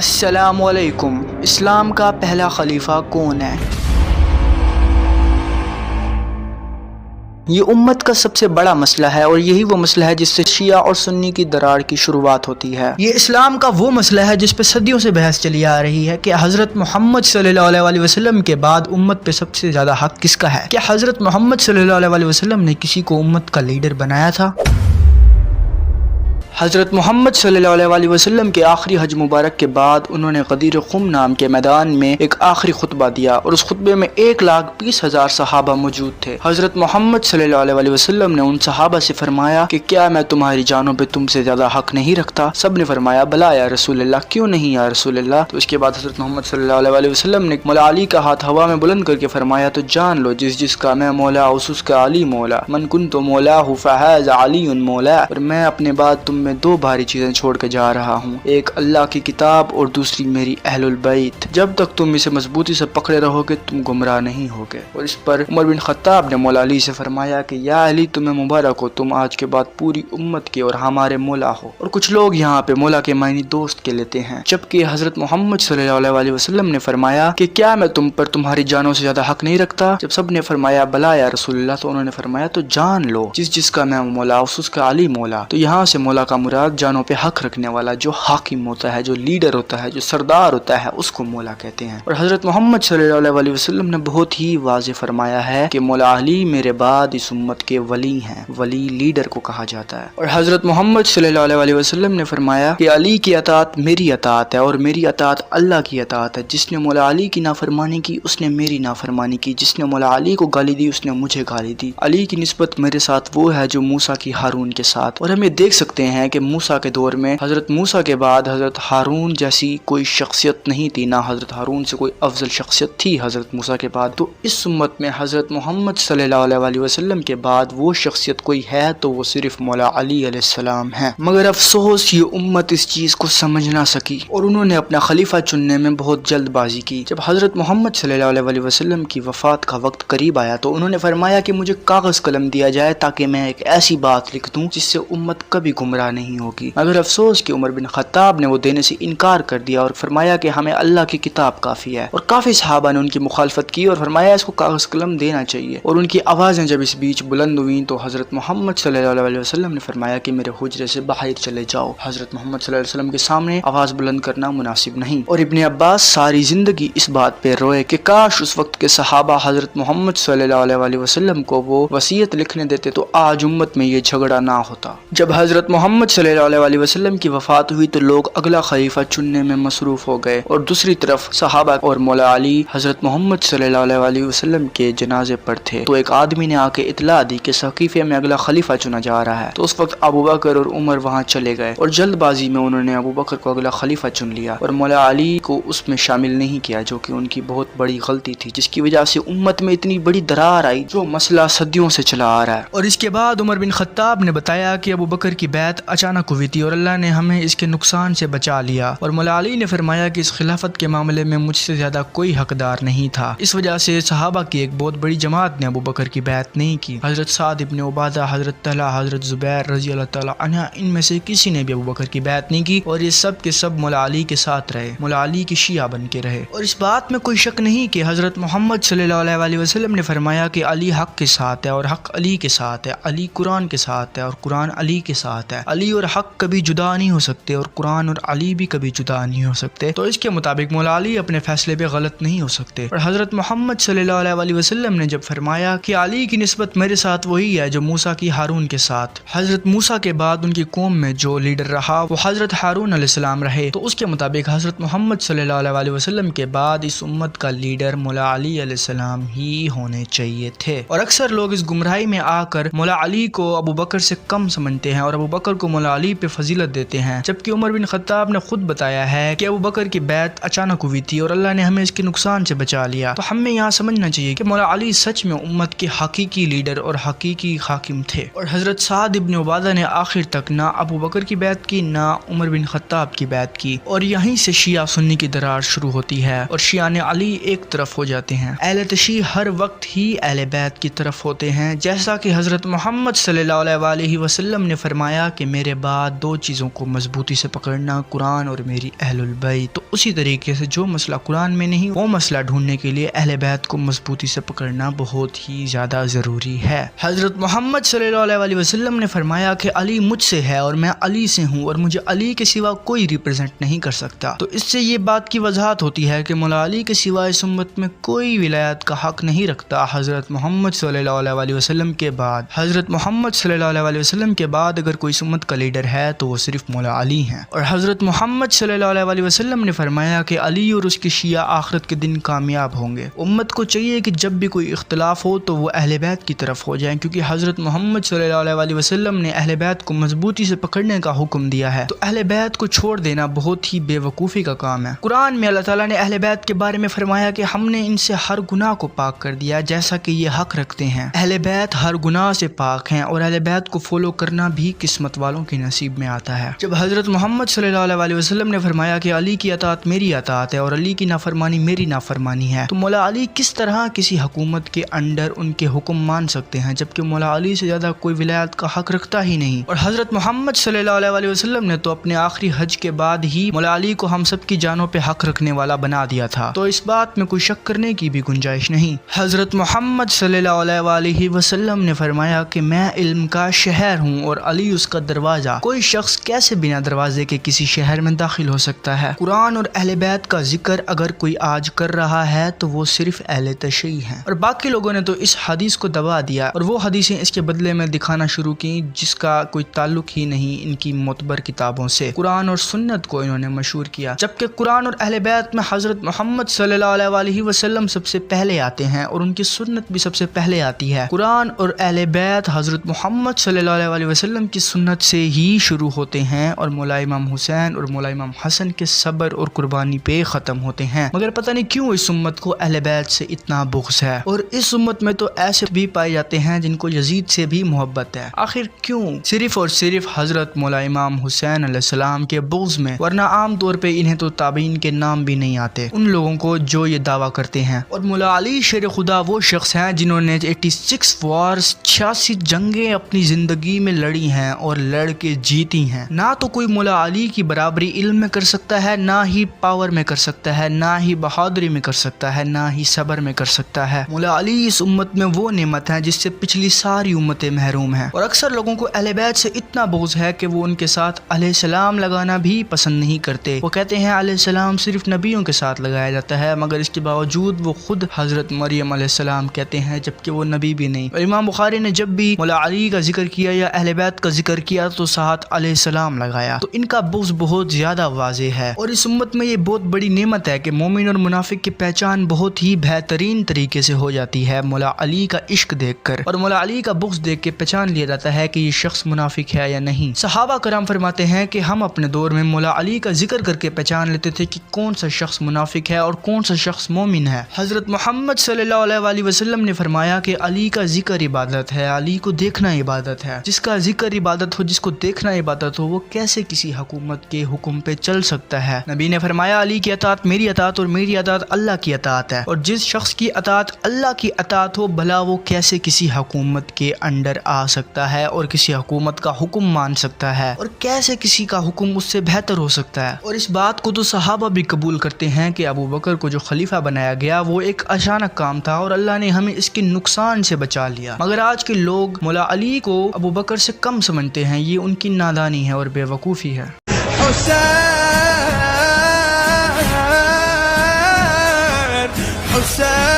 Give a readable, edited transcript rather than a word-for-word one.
السلام علیکم۔ اسلام کا پہلا خلیفہ کون ہے؟ یہ امت کا سب سے بڑا مسئلہ ہے اور یہی وہ مسئلہ ہے جس سے شیعہ اور سنی کی دراڑ کی شروعات ہوتی ہے۔ یہ اسلام کا وہ مسئلہ ہے جس پہ صدیوں سے بحث چلی آ رہی ہے کہ حضرت محمد صلی اللہ علیہ وسلم کے بعد امت پہ سب سے زیادہ حق کس کا ہے؟ کیا حضرت محمد صلی اللہ علیہ وسلم نے کسی کو امت کا لیڈر بنایا تھا؟ حضرت محمد صلی اللہ علیہ وسلم کے آخری حج مبارک کے بعد انہوں نے غدیر خم نام کے میدان میں ایک آخری خطبہ دیا اور اس خطبے میں 1,20,000 صحابہ موجود تھے۔ حضرت محمد صلی اللہ علیہ وسلم نے ان صحابہ سے فرمایا کہ کیا میں تمہاری جانوں پہ تم سے زیادہ حق نہیں رکھتا؟ سب نے فرمایا بلا یا رسول اللہ، کیوں نہیں یا رسول اللہ؟ تو اس کے بعد حضرت محمد صلی اللہ علیہ وسلم نے مولا علی کا ہاتھ ہوا میں بلند کر کے فرمایا تو جان لو جس کا میں مولا اس کا علی مولا، من کنت مولاہ فہذا علی مولا۔ اور میں اپنے بعد تم میں دو بھاری چیزیں چھوڑ کے جا رہا ہوں، ایک اللہ کی کتاب اور دوسری میری اہل البیت۔ جب تک تم اسے مضبوطی سے پکڑے رہو گے تم گمراہ نہیں ہوگے۔ اور اس پر عمر بن خطاب نے مولا علی سے فرمایا کہ یا علی تمہیں مبارک ہو، تم آج کے بعد پوری امت کے اور ہمارے مولا ہو۔ اور کچھ لوگ یہاں پہ مولا کے معنی دوست کے لیتے ہیں، جبکہ حضرت محمد صلی اللہ علیہ وسلم نے فرمایا کہ کیا میں تم پر تمہاری جانوں سے زیادہ حق نہیں رکھتا؟ جب سب نے فرمایا بلا یا رسول اللہ تو انہوں نے فرمایا تو جان لو جس کا میں مولا اس کا علی مولا۔ تو یہاں سے مولا کا مراد جانوں پہ حق رکھنے والا، جو حاکم ہوتا ہے، جو لیڈر ہوتا ہے، جو سردار ہوتا ہے، اس کو مولا کہتے ہیں۔ اور حضرت محمد صلی اللہ علیہ وسلم نے بہت ہی واضح فرمایا ہے کہ مولا علی میرے بعد اس امت کے ولی ہیں، ولی لیڈر کو کہا جاتا ہے۔ اور حضرت محمد صلی اللہ علیہ وسلم نے فرمایا کہ علی کی اطاعت میری اطاعت ہے اور میری اطاعت اللہ کی اطاعت ہے۔ جس نے مولا علی کی نافرمانی کی اس نے میری نافرمانی کی، جس نے مولا علی کو گالی دی اس نے مجھے گالی دی۔ علی کی نسبت میرے ساتھ وہ ہے جو موسیٰ کی ہارون کے ساتھ۔ اور ہم یہ دیکھ سکتے ہیں کہ موسیٰ کے دور میں حضرت موسیٰ کے بعد حضرت ہارون جیسی کوئی شخصیت نہیں تھی، نہ حضرت ہارون سے کوئی افضل شخصیت تھی حضرت موسیٰ کے بعد۔ تو اس امت میں حضرت محمد صلی اللہ علیہ وسلم کے بعد وہ شخصیت کوئی ہے تو وہ صرف مولا علی علیہ السلام ہے۔ مگر افسوس یہ امت اس چیز کو سمجھ نہ سکی اور انہوں نے اپنا خلیفہ چننے میں بہت جلد بازی کی۔ جب حضرت محمد صلی اللہ علیہ وسلم کی وفات کا وقت قریب آیا تو انہوں نے فرمایا کہ مجھے کاغذ قلم دیا جائے تاکہ میں ایک ایسی بات لکھ دوں جس سے امت کبھی گمراہ نہیں ہوگی۔ مگر افسوس کہ عمر بن خطاب نے وہ دینے سے انکار کر دیا اور فرمایا کہ ہمیں اللہ کی کتاب کافی ہے۔ اور کافی صحابہ نے ان کی مخالفت کی اور فرمایا اس کو کاغذ قلم دینا چاہیے۔ اور ان کی آوازیں جب اس بیچ بلند ہوئیں تو حضرت محمد صلی اللہ علیہ وسلم نے فرمایا کہ میرے حجرے سے باہر چلے جاؤ، حضرت محمد صلی اللہ علیہ وسلم کے سامنے آواز بلند کرنا مناسب نہیں۔ اور ابن عباس ساری زندگی اس بات پہ روئے کہ کاش اس وقت کے صحابہ حضرت محمد صلی اللہ علیہ وسلم کو وہ وصیت لکھنے دیتے تو آج امت میں یہ جھگڑا نہ ہوتا۔ جب حضرت محمد صلی اللہ علیہ وسلم کی وفات ہوئی تو لوگ اگلا خلیفہ چننے میں مصروف ہو گئے اور دوسری طرف صحابہ اور مولا علی حضرت محمد صلی اللہ علیہ وسلم کے جنازے پر تھے۔ تو ایک آدمی نے آ کے اطلاع دی کہ صقیفے میں اگلا خلیفہ چنا جا رہا ہے۔ تو اس وقت ابو بکر اور عمر وہاں چلے گئے اور جلد بازی میں انہوں نے ابو بکر کو اگلا خلیفہ چن لیا اور مولا علی کو اس میں شامل نہیں کیا، جو کہ ان کی بہت بڑی غلطی تھی، جس کی وجہ سے امت میں اتنی بڑی درار آئی جو مسئلہ صدیوں سے چلا آ رہا ہے۔ اور اس کے بعد عمر بن خطاب نے بتایا کہ ابو بکر کی بیعت اچانک ہوئی تھی اور اللہ نے ہمیں اس کے نقصان سے بچا لیا۔ اور مولا علی نے فرمایا کہ اس خلافت کے معاملے میں مجھ سے زیادہ کوئی حقدار نہیں تھا۔ اس وجہ سے صحابہ کی ایک بہت بڑی جماعت نے ابو بکر کی بیعت نہیں کی۔ حضرت سعد ابن عبادہ، حضرت طلحہ، حضرت زبیر رضی اللہ تعالی عنہ، ان میں سے کسی نے بھی ابو بکر کی بیعت نہیں کی اور یہ سب کے سب مولا علی کے ساتھ رہے، مولا علی کی شیعہ بن کے رہے۔ اور اس بات میں کوئی شک نہیں کہ حضرت محمد صلی اللہ علیہ وسلم نے فرمایا کہ علی حق کے ساتھ ہے اور حق علی کے ساتھ ہے، علی قرآن کے ساتھ ہے اور قرآن علی کے ساتھ ہے، علی اور حق کبھی جدا نہیں ہو سکتے اور قرآن اور علی بھی کبھی جدا نہیں ہو سکتے۔ تو اس کے مطابق مولا علی اپنے فیصلے پہ غلط نہیں ہو سکتے۔ اور حضرت محمد صلی اللہ علیہ وسلم نے جب فرمایا کہ علی کی نسبت میرے ساتھ وہی ہے جو موسیٰ کی ہارون کے ساتھ، حضرت موسیٰ کے بعد ان کی قوم میں جو لیڈر رہا وہ حضرت ہارون علیہ السلام رہے، تو اس کے مطابق حضرت محمد صلی اللہ علیہ وسلم کے بعد اس امت کا لیڈر مولا علی علیہ السلام ہی ہونے چاہیے تھے۔ اور اکثر لوگ اس گمراہی میں آ کر مولا علی کو ابو بکر سے کم سمجھتے ہیں اور ابو بکر کو مولا علی پہ فضیلت دیتے ہیں، جبکہ عمر بن خطاب نے خود بتایا ہے کہ ابو بکر کی بیعت اچانک ہوئی تھی اور اللہ نے ہمیں اس کے نقصان سے بچا لیا۔ تو ہمیں یہاں سمجھنا چاہیے کہ مولا علی سچ میں امت کے حقیقی لیڈر اور حقیقی حاکم تھے۔ اور حضرت سعد ابن عبادہ نے آخر تک نہ ابو بکر کی بیعت کی نہ عمر بن خطاب کی بیعت کی، اور یہیں سے شیعہ سنی کی دراڑ شروع ہوتی ہے اور شیعان علی ایک طرف ہو جاتے ہیں۔ اہل تشیع ہر وقت ہی اہل بیت کی طرف ہوتے ہیں، جیسا کہ حضرت محمد صلی اللہ علیہ وسلم نے فرمایا کہ میرے بعد دو چیزوں کو مضبوطی سے پکڑنا، قرآن اور میری اہل البیت۔ تو اسی طریقے سے جو مسئلہ قرآن میں نہیں، وہ مسئلہ ڈھونڈنے کے لیے اہل بیت کو مضبوطی سے پکڑنا بہت ہی زیادہ ضروری ہے۔ حضرت محمد صلی اللہ علیہ وسلم نے فرمایا کہ علی مجھ سے ہے اور میں علی سے ہوں، اور مجھے علی کے سوا کوئی ریپرزینٹ نہیں کر سکتا۔ تو اس سے یہ بات کی وضاحت ہوتی ہے کہ مولا علی کے سوا اس امت میں کوئی ولایت کا حق نہیں رکھتا۔ حضرت محمد صلی اللہ علیہ وسلم کے بعد اگر کوئی امت کا لیڈر ہے تو وہ صرف مولا علی ہیں۔ اور حضرت محمد صلی اللہ علیہ وسلم نے فرمایا کہ علی اور اس کے شیعہ آخرت کے دن کامیاب ہوں گے۔ امت کو چاہیے کہ جب بھی کوئی اختلاف ہو تو وہ اہل بیت کی طرف ہو جائیں، کیونکہ حضرت محمد صلی اللہ علیہ وسلم نے اہل بیت کو مضبوطی سے پکڑنے کا حکم دیا ہے، تو اہل بیت کو چھوڑ دینا بہت ہی بے وقوفی کا کام ہے۔ قرآن میں اللہ تعالیٰ نے اہل بیت کے بارے میں فرمایا کہ ہم نے ان سے ہر گناہ کو پاک کر دیا جیسا کہ یہ حق رکھتے ہیں۔ اہل بیت ہر گناہ سے پاک ہیں، اور اہل بیت کو فالو کرنا بھی قسمت والوں کے نصیب میں آتا ہے۔ جب حضرت محمد صلی اللہ علیہ وسلم نے فرمایا کہ علی کی اطاعت میری اطاعت ہے اور علی کی نافرمانی میری نافرمانی ہے، تو مولا علی کس طرح کسی حکومت کے انڈر ان کے حکم مان سکتے ہیں، جبکہ مولا علی سے زیادہ کوئی ولایت کا حق رکھتا ہی نہیں۔ اور حضرت محمد صلی اللہ علیہ وسلم نے تو اپنے آخری حج کے بعد ہی مولا علی کو ہم سب کی جانوں پہ حق رکھنے والا بنا دیا تھا، تو اس بات میں کوئی شک کرنے کی بھی گنجائش نہیں۔ حضرت محمد صلی اللہ علیہ وسلم نے فرمایا کہ میں علم کا شہر ہوں اور علی اس کا دروازہ۔ کوئی شخص کیسے بنا دروازے کے کسی شہر میں داخل ہو سکتا ہے؟ قرآن اور اہل بیت کا ذکر اگر کوئی آج کر رہا ہے تو وہ صرف اہل تشیع ہیں، اور باقی لوگوں نے تو اس حدیث کو دبا دیا اور وہ حدیثیں اس کے بدلے میں دکھانا شروع کی جس کا کوئی تعلق ہی نہیں ان کی معتبر کتابوں سے۔ قرآن اور سنت کو انہوں نے مشہور کیا، جبکہ قرآن اور اہل بیت میں حضرت محمد صلی اللہ علیہ وسلم سب سے پہلے آتے ہیں اور ان کی سنت بھی سب سے پہلے آتی ہے۔ قرآن اور اہل بیت حضرت محمد صلی اللہ علیہ وسلم کی سنت سے ہی شروع ہوتے ہیں اور مولا امام حسین اور مولا امام حسن کے صبر اور قربانی پہ ختم ہوتے ہیں۔ مگر پتہ نہیں کیوں اس امت کو اہل بیت سے اتنا بغض ہے، اور اس امت میں تو ایسے بھی پائے جاتے ہیں جن کو یزید سے بھی محبت ہے۔ آخر کیوں؟ صرف اور صرف حضرت مولا امام حسین علیہ السلام کے بغض میں، ورنہ عام طور پہ انہیں تو تابعین کے نام بھی نہیں آتے ان لوگوں کو جو یہ دعویٰ کرتے ہیں۔ اور مولا علی شیر خدا وہ شخص ہیں جنہوں نے 86 وارز 86 جنگیں اپنی زندگی میں لڑی ہیں اور لڑ کے جیتی ہیں۔ نہ تو کوئی مولا علی کی برابری علم میں کر سکتا ہے، نہ ہی پاور میں کر سکتا ہے، نہ ہی بہادری میں کر سکتا ہے، نہ ہی صبر میں کر سکتا ہے۔ مولا علی اس امت میں وہ نعمت ہے جس سے پچھلی ساری امتیں محروم ہیں، اور اکثر لوگوں کو اہل بیت سے اتنا بغض ہے کہ وہ ان کے ساتھ علیہ السلام لگانا بھی پسند نہیں کرتے۔ وہ کہتے ہیں علیہ السلام صرف نبیوں کے ساتھ لگایا جاتا ہے، مگر اس کے باوجود وہ خود حضرت مریم علیہ السلام کہتے ہیں جبکہ وہ نبی بھی نہیں۔ اور امام بخاری نے جب بھی مولا علی کا ذکر کیا یا اہل بیت کا ذکر کیا تو ساتھ علیہ السلام لگایا، تو ان کا بغض بہت زیادہ واضح ہے۔ اور اس امت میں یہ بہت بڑی نعمت ہے کہ مومن اور منافق کی پہچان بہت ہی بہترین طریقے سے ہو جاتی ہے مولا علی کا عشق دیکھ کر، اور مولا علی کا بغض دیکھ کے پہچان لیا جاتا ہے کہ یہ شخص منافق ہے یا نہیں۔ صحابہ کرام فرماتے ہیں کہ ہم اپنے دور میں مولا علی کا ذکر کر کے پہچان لیتے تھے کہ کون سا شخص منافق ہے اور کون سا شخص مومن ہے۔ حضرت محمد صلی اللہ علیہ وسلم نے فرمایا کہ علی کا ذکر عبادت ہے، علی کو دیکھنا عبادت ہے۔ جس کا ذکر عبادت ہو، جس کو دیکھنا عبادت ہو، وہ کیسے کسی حکومت کے حکم پہ چل سکتا ہے؟ نبی نے فرمایا علی کی اطاعت میری اطاعت اور میری اطاعت اللہ کی اطاعت ہے، اور جس شخص کی اطاعت اللہ کی اطاعت ہو بھلا وہ کیسے کسی حکومت کے انڈر آ سکتا ہے اور کسی حکومت کا حکم مان سکتا ہے، اور کیسے کسی کا حکم اس سے بہتر ہو سکتا ہے۔ اور اس بات کو تو صحابہ بھی قبول کرتے ہیں کہ ابو بکر کو جو خلیفہ بنایا گیا وہ ایک اچانک کام تھا اور اللہ نے ہمیں اس کے نقصان سے بچا لیا۔ مگر آج کے لوگ مولا علی کو ابو بکر سے کم سمجھتے ہیں، یہ ان کی نادانی ہے اور بے وقوفی ہے۔ حسین